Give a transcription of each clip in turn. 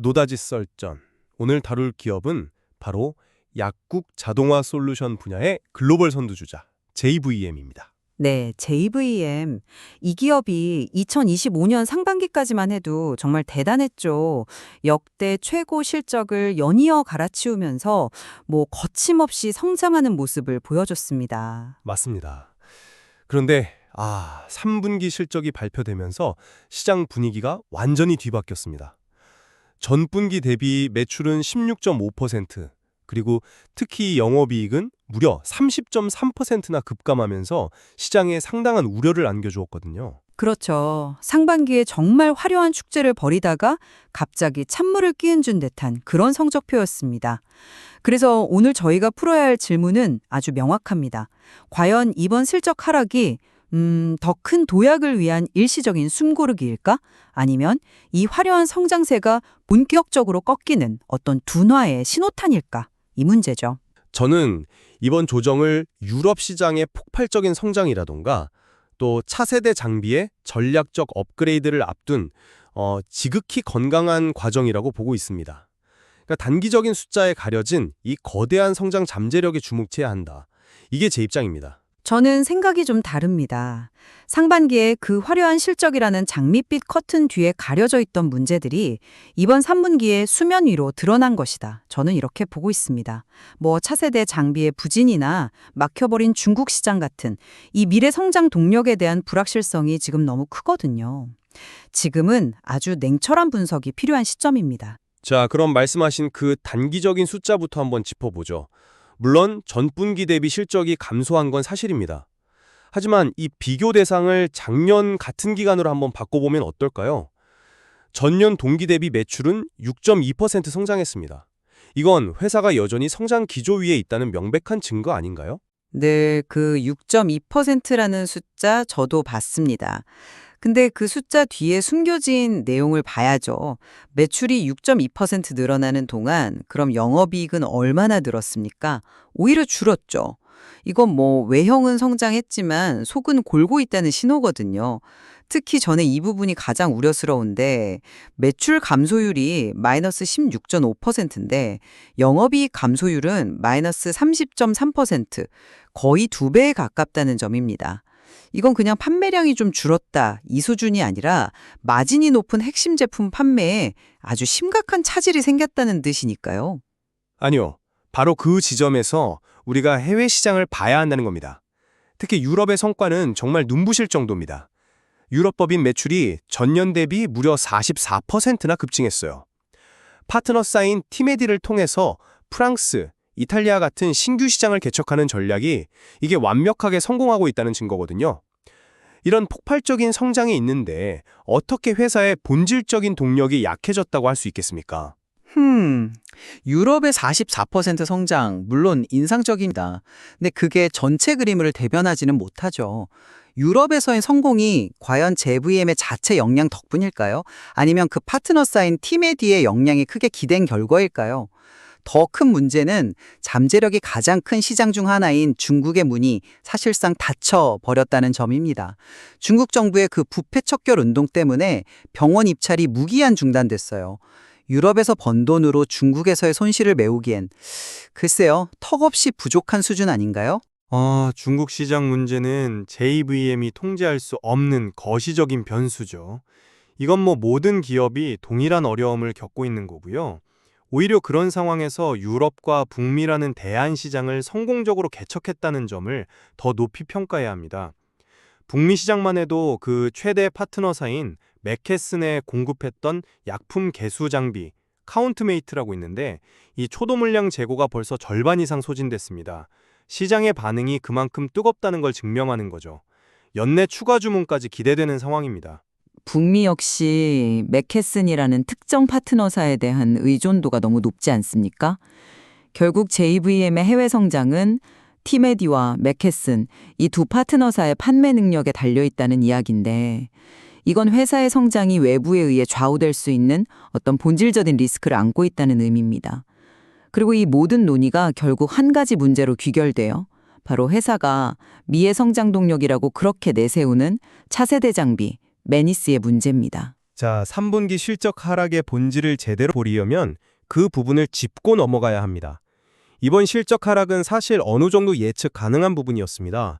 노다지 썰전. 오늘 다룰 기업은 바로 약국 자동화 솔루션 분야의 글로벌 선두주자 JVM입니다. 네, JVM. 이 기업이 2025년 상반기까지만 해도 정말 대단했죠. 역대 최고 실적을 연이어 갈아치우면서 거침없이 성장하는 모습을 보여줬습니다. 맞습니다. 그런데 3분기 실적이 발표되면서 시장 분위기가 완전히 뒤바뀌었습니다. 전분기 대비 매출은 16.5%, 그리고 특히 영업이익은 무려 30.3%나 급감하면서 시장에 상당한 우려를 안겨주었거든요. 그렇죠. 상반기에 정말 화려한 축제를 벌이다가 갑자기 찬물을 끼얹은 듯한 그런 성적표였습니다. 그래서 오늘 저희가 풀어야 할 질문은 아주 명확합니다. 과연 이번 실적 하락이 더 큰 도약을 위한 일시적인 숨고르기일까? 아니면 이 화려한 성장세가 본격적으로 꺾이는 어떤 둔화의 신호탄일까? 이 문제죠. 저는 이번 조정을 유럽 시장의 폭발적인 성장이라던가 또 차세대 장비의 전략적 업그레이드를 앞둔 지극히 건강한 과정이라고 보고 있습니다. 그러니까 단기적인 숫자에 가려진 이 거대한 성장 잠재력에 주목해야 한다. 이게 제 입장입니다. 저는 생각이 좀 다릅니다. 상반기에 그 화려한 실적이라는 장밋빛 커튼 뒤에 가려져 있던 문제들이 이번 3분기에 수면 위로 드러난 것이다. 저는 이렇게 보고 있습니다. 차세대 장비의 부진이나 막혀버린 중국 시장 같은 이 미래 성장 동력에 대한 불확실성이 지금 너무 크거든요. 지금은 아주 냉철한 분석이 필요한 시점입니다. 자, 그럼 말씀하신 그 단기적인 숫자부터 한번 짚어보죠. 물론 전분기 대비 실적이 감소한 건 사실입니다. 하지만 이 비교 대상을 작년 같은 기간으로 한번 바꿔보면 어떨까요? 전년 동기 대비 매출은 6.2% 성장했습니다. 이건 회사가 여전히 성장 기조 위에 있다는 명백한 증거 아닌가요? 네, 그 6.2%라는 숫자 저도 봤습니다. 근데 그 숫자 뒤에 숨겨진 내용을 봐야죠. 매출이 6.2% 늘어나는 동안 그럼 영업이익은 얼마나 늘었습니까? 오히려 줄었죠. 이건 외형은 성장했지만 속은 골고 있다는 신호거든요. 특히 저는 이 부분이 가장 우려스러운데 매출 감소율이 마이너스 16.5%인데 영업이익 감소율은 마이너스 30.3%, 거의 2배에 가깝다는 점입니다. 이건 그냥 판매량이 좀 줄었다 이 수준이 아니라 마진이 높은 핵심 제품 판매에 아주 심각한 차질이 생겼다는 뜻이니까요. 아니요. 바로 그 지점에서 우리가 해외 시장을 봐야 한다는 겁니다. 특히 유럽의 성과는 정말 눈부실 정도입니다. 유럽 법인 매출이 전년 대비 무려 44%나 급증했어요. 파트너 사인 티메디를 통해서 프랑스, 이탈리아 같은 신규 시장을 개척하는 전략이 이게 완벽하게 성공하고 있다는 증거거든요. 이런 폭발적인 성장이 있는데 어떻게 회사의 본질적인 동력이 약해졌다고 할 수 있겠습니까? 유럽의 44% 성장, 물론 인상적입니다. 근데 그게 전체 그림을 대변하지는 못하죠. 유럽에서의 성공이 과연 JVM의 자체 역량 덕분일까요? 아니면 그 파트너 사인 티메디의 역량이 크게 기댄 결과일까요? 더 큰 문제는 잠재력이 가장 큰 시장 중 하나인 중국의 문이 사실상 닫혀버렸다는 점입니다. 중국 정부의 그 부패 척결 운동 때문에 병원 입찰이 무기한 중단됐어요. 유럽에서 번 돈으로 중국에서의 손실을 메우기엔 글쎄요, 턱없이 부족한 수준 아닌가요? 중국 시장 문제는 JVM이 통제할 수 없는 거시적인 변수죠. 이건 모든 기업이 동일한 어려움을 겪고 있는 거고요. 오히려 그런 상황에서 유럽과 북미라는 대안 시장을 성공적으로 개척했다는 점을 더 높이 평가해야 합니다. 북미 시장만 해도 그 최대 파트너사인 맥케슨에 공급했던 약품 개수 장비 카운트메이트라고 있는데 이 초도 물량 재고가 벌써 절반 이상 소진됐습니다. 시장의 반응이 그만큼 뜨겁다는 걸 증명하는 거죠. 연내 추가 주문까지 기대되는 상황입니다. 북미 역시 맥케슨이라는 특정 파트너사에 대한 의존도가 너무 높지 않습니까? 결국 JVM의 해외 성장은 티메디와 맥케슨, 이 두 파트너사의 판매 능력에 달려있다는 이야기인데 이건 회사의 성장이 외부에 의해 좌우될 수 있는 어떤 본질적인 리스크를 안고 있다는 의미입니다. 그리고 이 모든 논의가 결국 한 가지 문제로 귀결돼요. 바로 회사가 미의 성장 동력이라고 그렇게 내세우는 차세대 장비, 매니스의 문제입니다. 자, 3분기 실적 하락의 본질을 제대로 보려면 그 부분을 짚고 넘어가야 합니다. 이번 실적 하락은 사실 어느 정도 예측 가능한 부분이었습니다.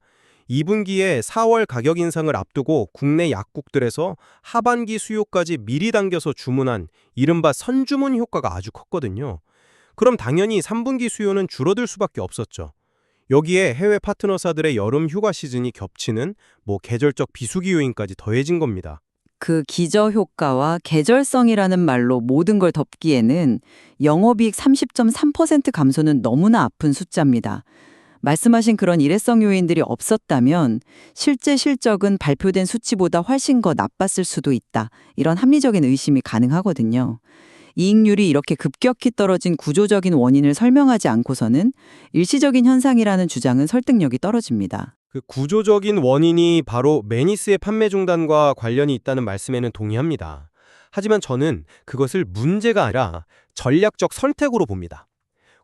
2분기에 4월 가격 인상을 앞두고 국내 약국들에서 하반기 수요까지 미리 당겨서 주문한 이른바 선주문 효과가 아주 컸거든요. 그럼 당연히 3분기 수요는 줄어들 수밖에 없었죠. 여기에 해외 파트너사들의 여름 휴가 시즌이 겹치는 계절적 비수기 요인까지 더해진 겁니다. 그 기저효과와 계절성이라는 말로 모든 걸 덮기에는 영업이익 30.3% 감소는 너무나 아픈 숫자입니다. 말씀하신 그런 일회성 요인들이 없었다면 실제 실적은 발표된 수치보다 훨씬 더 나빴을 수도 있다. 이런 합리적인 의심이 가능하거든요. 이익률이 이렇게 급격히 떨어진 구조적인 원인을 설명하지 않고서는 일시적인 현상이라는 주장은 설득력이 떨어집니다. 그 구조적인 원인이 바로 매니스의 판매 중단과 관련이 있다는 말씀에는 동의합니다. 하지만 저는 그것을 문제가 아니라 전략적 선택으로 봅니다.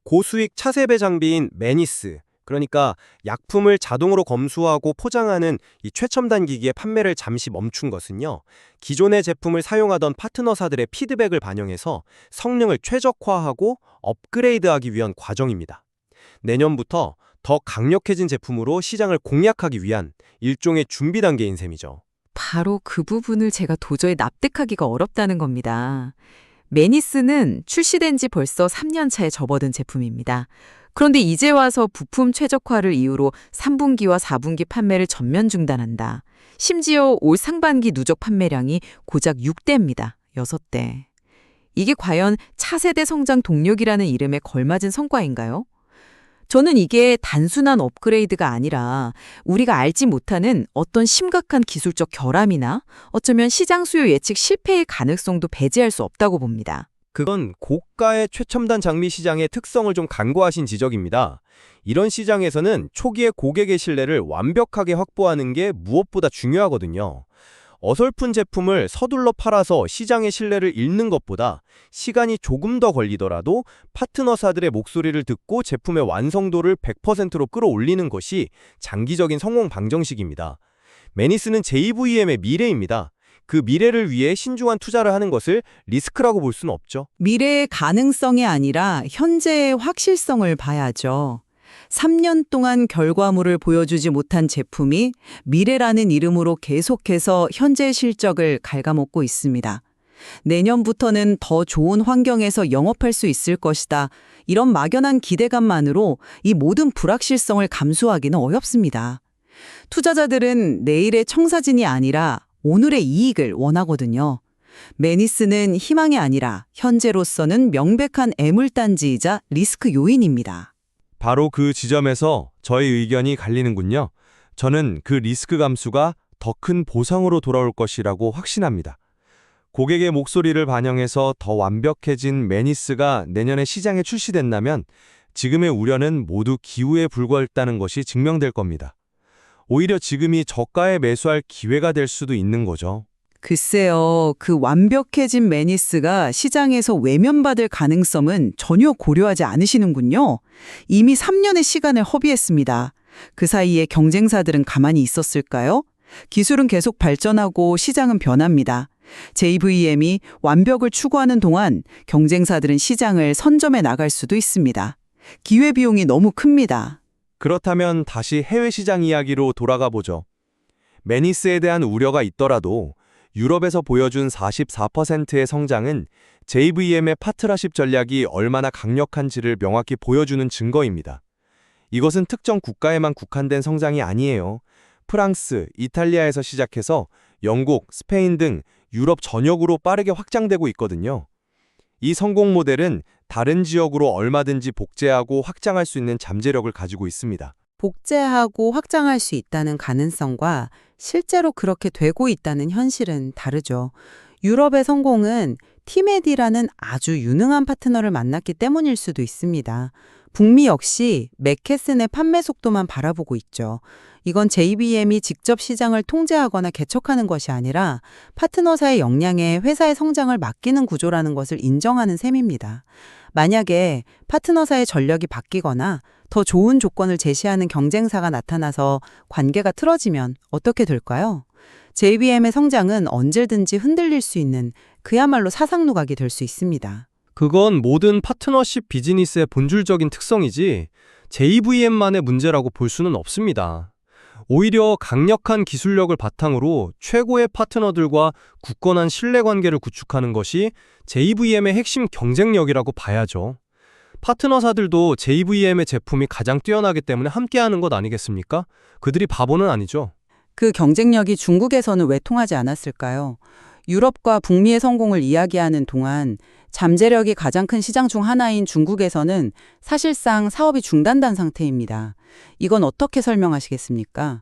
고수익 차세대 장비인 매니스, 그러니까 약품을 자동으로 검수하고 포장하는 이 최첨단 기기의 판매를 잠시 멈춘 것은요, 기존의 제품을 사용하던 파트너사들의 피드백을 반영해서 성능을 최적화하고 업그레이드하기 위한 과정입니다. 내년부터 더 강력해진 제품으로 시장을 공략하기 위한 일종의 준비 단계인 셈이죠. 바로 그 부분을 제가 도저히 납득하기가 어렵다는 겁니다. 매니스는 출시된 지 벌써 3년 차에 접어든 제품입니다. 그런데 이제 와서 부품 최적화를 이유로 3분기와 4분기 판매를 전면 중단한다. 심지어 올 상반기 누적 판매량이 고작 6대입니다. 6대. 이게 과연 차세대 성장 동력이라는 이름에 걸맞은 성과인가요? 저는 이게 단순한 업그레이드가 아니라 우리가 알지 못하는 어떤 심각한 기술적 결함이나 어쩌면 시장 수요 예측 실패의 가능성도 배제할 수 없다고 봅니다. 그건 고가의 최첨단 장비 시장의 특성을 좀 간과하신 지적입니다. 이런 시장에서는 초기에 고객의 신뢰를 완벽하게 확보하는 게 무엇보다 중요하거든요. 어설픈 제품을 서둘러 팔아서 시장의 신뢰를 잃는 것보다 시간이 조금 더 걸리더라도 파트너사들의 목소리를 듣고 제품의 완성도를 100%로 끌어올리는 것이 장기적인 성공 방정식입니다. 매니스는 JVM의 미래입니다. 그 미래를 위해 신중한 투자를 하는 것을 리스크라고 볼 수는 없죠. 미래의 가능성이 아니라 현재의 확실성을 봐야죠. 3년 동안 결과물을 보여주지 못한 제품이 미래라는 이름으로 계속해서 현재 실적을 갉아먹고 있습니다. 내년부터는 더 좋은 환경에서 영업할 수 있을 것이다. 이런 막연한 기대감만으로 이 모든 불확실성을 감수하기는 어렵습니다. 투자자들은 내일의 청사진이 아니라 오늘의 이익을 원하거든요. 매니스는 희망이 아니라 현재로서는 명백한 애물단지이자 리스크 요인입니다. 바로 그 지점에서 저의 의견이 갈리는군요. 저는 그 리스크 감수가 더 큰 보상으로 돌아올 것이라고 확신합니다. 고객의 목소리를 반영해서 더 완벽해진 매니스가 내년에 시장에 출시된다면 지금의 우려는 모두 기우에 불과했다는 것이 증명될 겁니다. 오히려 지금이 저가에 매수할 기회가 될 수도 있는 거죠. 글쎄요, 그 완벽해진 매니스가 시장에서 외면받을 가능성은 전혀 고려하지 않으시는군요. 이미 3년의 시간을 허비했습니다. 그 사이에 경쟁사들은 가만히 있었을까요? 기술은 계속 발전하고 시장은 변합니다. JVM이 완벽을 추구하는 동안 경쟁사들은 시장을 선점해 나갈 수도 있습니다. 기회비용이 너무 큽니다. 그렇다면 다시 해외 시장 이야기로 돌아가 보죠. 매니스에 대한 우려가 있더라도 유럽에서 보여준 44%의 성장은 JVM의 파트너십 전략이 얼마나 강력한지를 명확히 보여주는 증거입니다. 이것은 특정 국가에만 국한된 성장이 아니에요. 프랑스, 이탈리아에서 시작해서 영국, 스페인 등 유럽 전역으로 빠르게 확장되고 있거든요. 이 성공 모델은 다른 지역으로 얼마든지 복제하고 확장할 수 있는 잠재력을 가지고 있습니다. 복제하고 확장할 수 있다는 가능성과 실제로 그렇게 되고 있다는 현실은 다르죠. 유럽의 성공은 티메디라는 아주 유능한 파트너를 만났기 때문일 수도 있습니다. 북미 역시 맥케슨의 판매 속도만 바라보고 있죠. 이건 JVM이 직접 시장을 통제하거나 개척하는 것이 아니라 파트너사의 역량에 회사의 성장을 맡기는 구조라는 것을 인정하는 셈입니다. 만약에 파트너사의 전력이 바뀌거나 더 좋은 조건을 제시하는 경쟁사가 나타나서 관계가 틀어지면 어떻게 될까요? JBM의 성장은 언제든지 흔들릴 수 있는 그야말로 사상누각이 될 수 있습니다. 그건 모든 파트너십 비즈니스의 본질적인 특성이지 JVM만의 문제라고 볼 수는 없습니다. 오히려 강력한 기술력을 바탕으로 최고의 파트너들과 굳건한 신뢰관계를 구축하는 것이 JVM의 핵심 경쟁력이라고 봐야죠. 파트너사들도 JVM의 제품이 가장 뛰어나기 때문에 함께하는 것 아니겠습니까? 그들이 바보는 아니죠. 그 경쟁력이 중국에서는 왜 통하지 않았을까요? 유럽과 북미의 성공을 이야기하는 동안 잠재력이 가장 큰 시장 중 하나인 중국에서는 사실상 사업이 중단된 상태입니다. 이건 어떻게 설명하시겠습니까?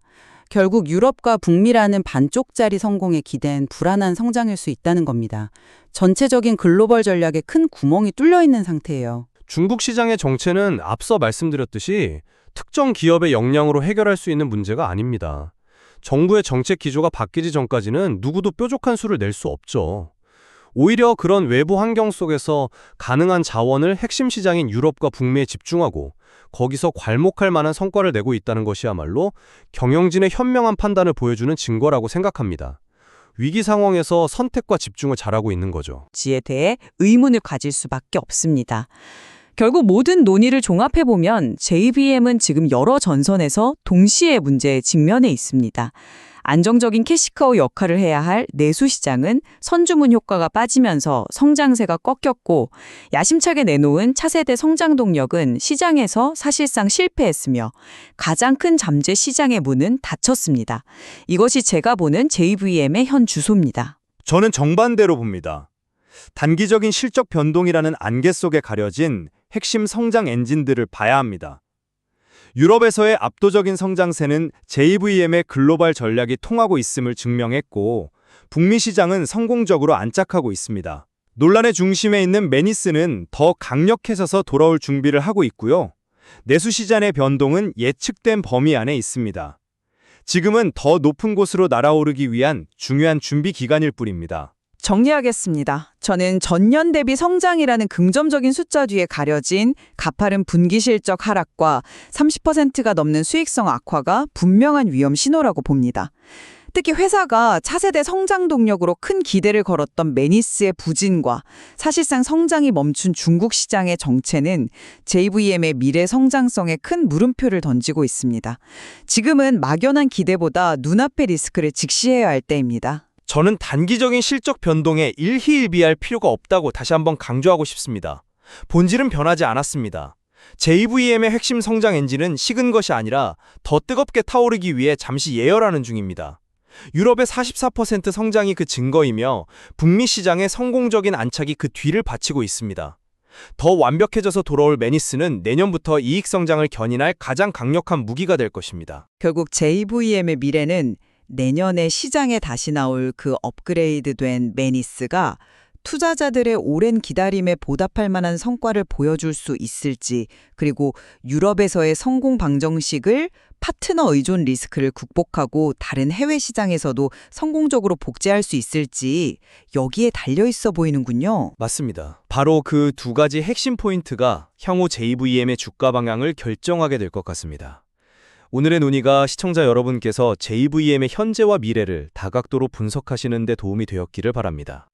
결국 유럽과 북미라는 반쪽짜리 성공에 기댄 불안한 성장일 수 있다는 겁니다. 전체적인 글로벌 전략에 큰 구멍이 뚫려 있는 상태예요. 중국 시장의 정체는 앞서 말씀드렸듯이 특정 기업의 역량으로 해결할 수 있는 문제가 아닙니다. 정부의 정책 기조가 바뀌기 전까지는 누구도 뾰족한 수를 낼 수 없죠. 오히려 그런 외부 환경 속에서 가능한 자원을 핵심 시장인 유럽과 북미에 집중하고 거기서 괄목할 만한 성과를 내고 있다는 것이야말로 경영진의 현명한 판단을 보여주는 증거라고 생각합니다. 위기 상황에서 선택과 집중을 잘하고 있는 거죠. 지에 대해 의문을 가질 수밖에 없습니다. 결국 모든 논의를 종합해보면 JBM은 지금 여러 전선에서 동시에 문제에 직면해 있습니다. 안정적인 캐시카우 역할을 해야 할 내수 시장은 선주문 효과가 빠지면서 성장세가 꺾였고 야심차게 내놓은 차세대 성장 동력은 시장에서 사실상 실패했으며 가장 큰 잠재 시장의 문은 닫혔습니다. 이것이 제가 보는 JVM의 현 주소입니다. 저는 정반대로 봅니다. 단기적인 실적 변동이라는 안개 속에 가려진 핵심 성장 엔진들을 봐야 합니다. 유럽에서의 압도적인 성장세는 JVM의 글로벌 전략이 통하고 있음을 증명했고 북미 시장은 성공적으로 안착하고 있습니다. 논란의 중심에 있는 매니스는 더 강력해져서 돌아올 준비를 하고 있고요. 내수 시장의 변동은 예측된 범위 안에 있습니다. 지금은 더 높은 곳으로 날아오르기 위한 중요한 준비 기간일 뿐입니다. 정리하겠습니다. 저는 전년 대비 성장이라는 긍정적인 숫자 뒤에 가려진 가파른 분기 실적 하락과 30%가 넘는 수익성 악화가 분명한 위험 신호라고 봅니다. 특히 회사가 차세대 성장 동력으로 큰 기대를 걸었던 매니스의 부진과 사실상 성장이 멈춘 중국 시장의 정체는 JVM의 미래 성장성에 큰 물음표를 던지고 있습니다. 지금은 막연한 기대보다 눈앞의 리스크를 직시해야 할 때입니다. 저는 단기적인 실적 변동에 일희일비할 필요가 없다고 다시 한번 강조하고 싶습니다. 본질은 변하지 않았습니다. JVM의 핵심 성장 엔진은 식은 것이 아니라 더 뜨겁게 타오르기 위해 잠시 예열하는 중입니다. 유럽의 44% 성장이 그 증거이며 북미 시장의 성공적인 안착이 그 뒤를 바치고 있습니다. 더 완벽해져서 돌아올 매니스는 내년부터 이익 성장을 견인할 가장 강력한 무기가 될 것입니다. 결국 JVM의 미래는 내년에 시장에 다시 나올 그 업그레이드된 매니스가 투자자들의 오랜 기다림에 보답할 만한 성과를 보여줄 수 있을지, 그리고 유럽에서의 성공 방정식을 파트너 의존 리스크를 극복하고 다른 해외 시장에서도 성공적으로 복제할 수 있을지 여기에 달려 있어 보이는군요. 맞습니다. 바로 그 두 가지 핵심 포인트가 향후 JVM의 주가 방향을 결정하게 될 것 같습니다. 오늘의 논의가 시청자 여러분께서 JVM의 현재와 미래를 다각도로 분석하시는 데 도움이 되었기를 바랍니다.